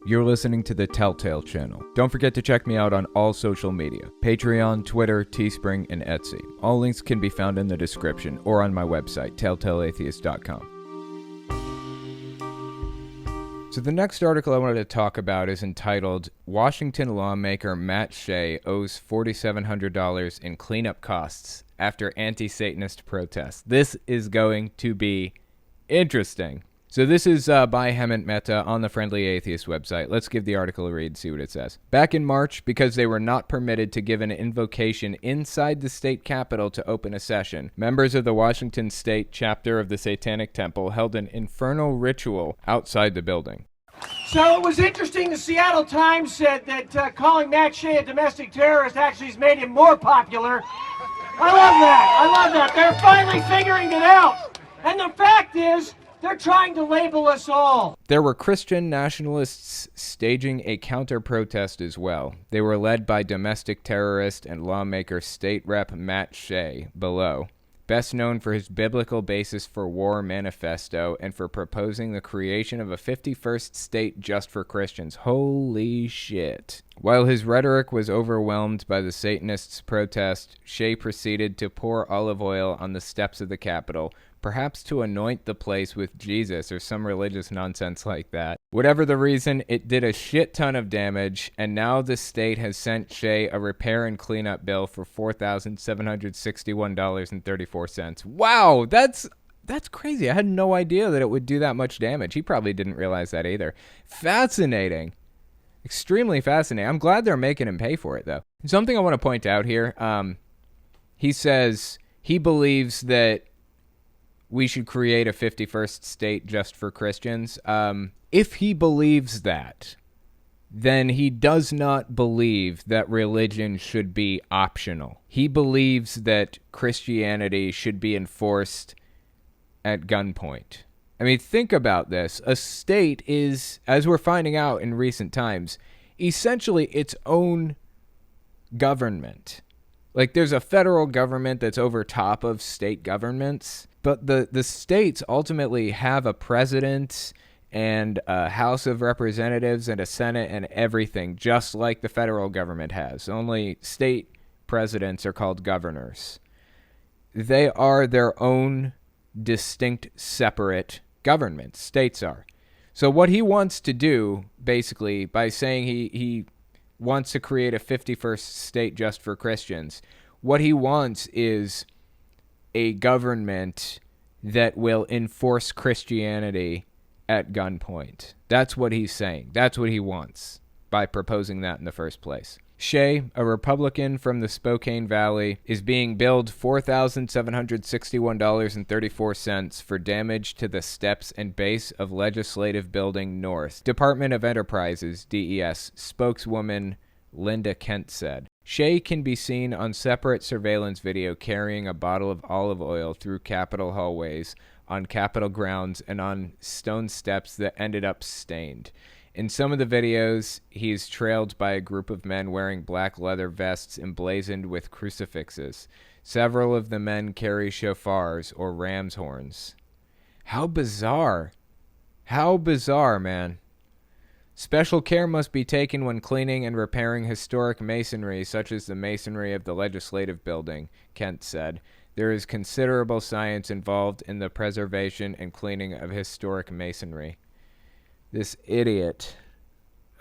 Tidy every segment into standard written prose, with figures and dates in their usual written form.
You're listening to the Telltale Channel. Don't forget to check me out on all social media: Patreon, Twitter, Teespring, and Etsy. All links can be found in the description or on my website, telltaleatheist.com. So the next article I wanted to talk about is entitled, Washington Lawmaker Matt Shea Owes $4,700 in Cleanup Costs After Anti-Satanist Protests. This is going to be interesting. So this is by Hemant Mehta on the Friendly Atheist website. Let's give the article a read, see what it says. Back in March, because they were not permitted to give an invocation inside the state capitol to open a session, members of the Washington State chapter of the Satanic Temple held an infernal ritual outside the building. So it was interesting, the Seattle Times said that calling Matt Shea a domestic terrorist actually has made him more popular. I love that. They're finally figuring it out. And the fact is, they're trying to label us all. There were Christian nationalists staging a counter-protest as well. They were led by domestic terrorist and lawmaker State Rep Matt Shea, below, best known for his biblical basis for war manifesto and for proposing the creation of a 51st state just for Christians. Holy shit. While his rhetoric was overwhelmed by the Satanists' protest, Shea proceeded to pour olive oil on the steps of the Capitol, perhaps to anoint the place with Jesus or some religious nonsense like that. Whatever the reason, it did a shit ton of damage, and now the state has sent Shea a repair and cleanup bill for $4,761.34. Wow, that's crazy. I had no idea that it would do that much damage. He probably didn't realize that either. Fascinating. Extremely fascinating. I'm glad they're making him pay for it, though. Something I want to point out here, he says he believes that we should create a 51st state just for Christians. If he believes that, then he does not believe that religion should be optional. He believes that Christianity should be enforced at gunpoint. I mean, think about this. A state is, as we're finding out in recent times, essentially its own government. Like, there's a federal government that's over top of state governments, but the states ultimately have a president and a House of Representatives and a Senate and everything, just like the federal government has. Only state presidents are called governors. They are their own distinct, separate governments. States are. So what he wants to do, basically, by saying he wants to create a 51st state just for Christians, what he wants is a government that will enforce Christianity at gunpoint. That's what he's saying. That's what he wants by proposing that in the first place. Shea, a Republican from the Spokane Valley, is being billed $4,761.34 for damage to the steps and base of Legislative Building North. Department of Enterprises, DES, spokeswoman Linda Kent said. Shea can be seen on separate surveillance video carrying a bottle of olive oil through Capitol hallways, on Capitol grounds, and on stone steps that ended up stained. In some of the videos, he is trailed by a group of men wearing black leather vests emblazoned with crucifixes. Several of the men carry shofars or ram's horns. How bizarre. How bizarre, man. Special care must be taken when cleaning and repairing historic masonry, such as the masonry of the Legislative Building, Kent said. There is considerable science involved in the preservation and cleaning of historic masonry. This idiot.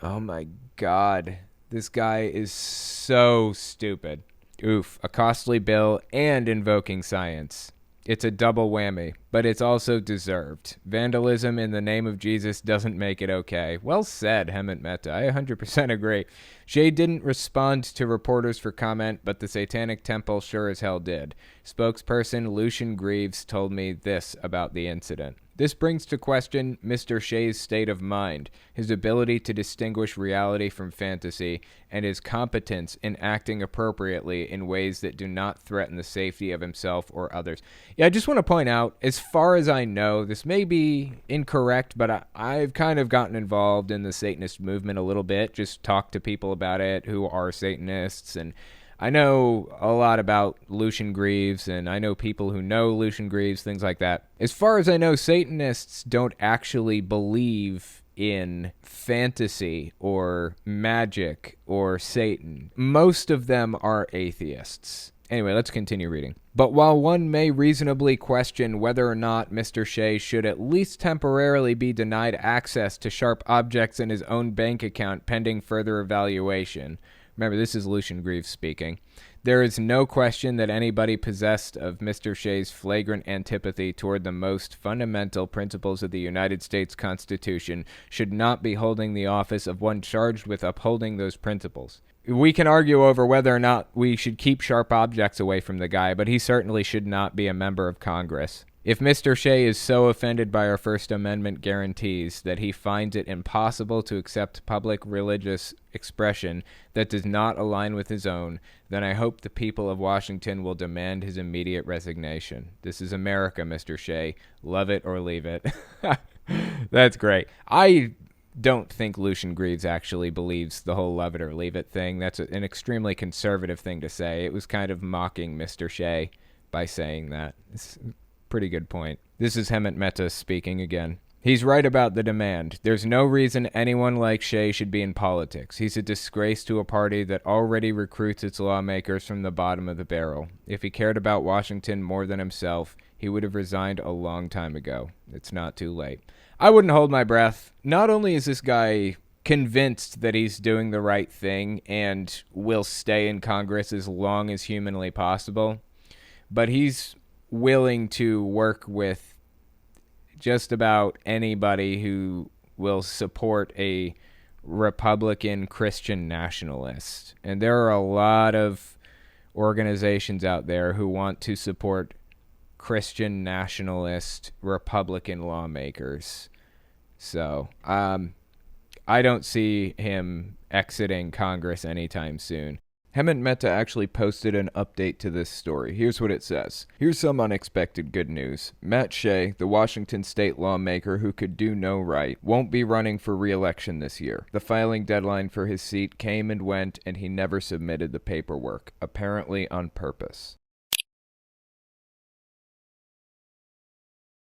Oh my God. This guy is so stupid. Oof. A costly bill and invoking science. It's a double whammy, but it's also deserved. Vandalism in the name of Jesus doesn't make it okay. Well said, Hemant Mehta. I 100% agree. Shea didn't respond to reporters for comment, but the Satanic Temple sure as hell did. Spokesperson Lucian Greaves told me this about the incident. This brings to question Mr. Shea's state of mind, his ability to distinguish reality from fantasy, and his competence in acting appropriately in ways that do not threaten the safety of himself or others. Yeah, I just want to point out, as far as I know, this may be incorrect, but I've kind of gotten involved in the Satanist movement a little bit, just talked to people about it who are Satanists, and I know a lot about Lucian Greaves, and I know people who know Lucian Greaves, things like that. As far as I know, Satanists don't actually believe in fantasy or magic or Satan. Most of them are atheists. Anyway, let's continue reading. But while one may reasonably question whether or not Mr. Shea should at least temporarily be denied access to sharp objects in his own bank account pending further evaluation, remember, this is Lucian Greaves speaking, there is no question that anybody possessed of Mr. Shea's flagrant antipathy toward the most fundamental principles of the United States Constitution should not be holding the office of one charged with upholding those principles. We can argue over whether or not we should keep sharp objects away from the guy, but he certainly should not be a member of Congress. If Mr. Shea is so offended by our First Amendment guarantees that he finds it impossible to accept public religious expression that does not align with his own, then I hope the people of Washington will demand his immediate resignation. This is America, Mr. Shea. Love it or leave it. That's great. I don't think Lucian Greaves actually believes the whole love it or leave it thing. That's an extremely conservative thing to say. It was kind of mocking Mr. Shea by saying that. It's a pretty good point. This is Hemant Mehta speaking again. He's right about the demand. There's no reason anyone like Shea should be in politics. He's a disgrace to a party that already recruits its lawmakers from the bottom of the barrel. If he cared about Washington more than himself, he would have resigned a long time ago. It's not too late. I wouldn't hold my breath. Not only is this guy convinced that he's doing the right thing and will stay in Congress as long as humanly possible, but he's willing to work with just about anybody who will support a Republican Christian nationalist. And there are a lot of organizations out there who want to support Christian nationalist Republican lawmakers. So, I don't see him exiting Congress anytime soon. Hemant Mehta actually posted an update to this story. Here's what it says. Here's some unexpected good news. Matt Shea, the Washington state lawmaker who could do no right, won't be running for re-election this year. The filing deadline for his seat came and went, and he never submitted the paperwork, apparently on purpose.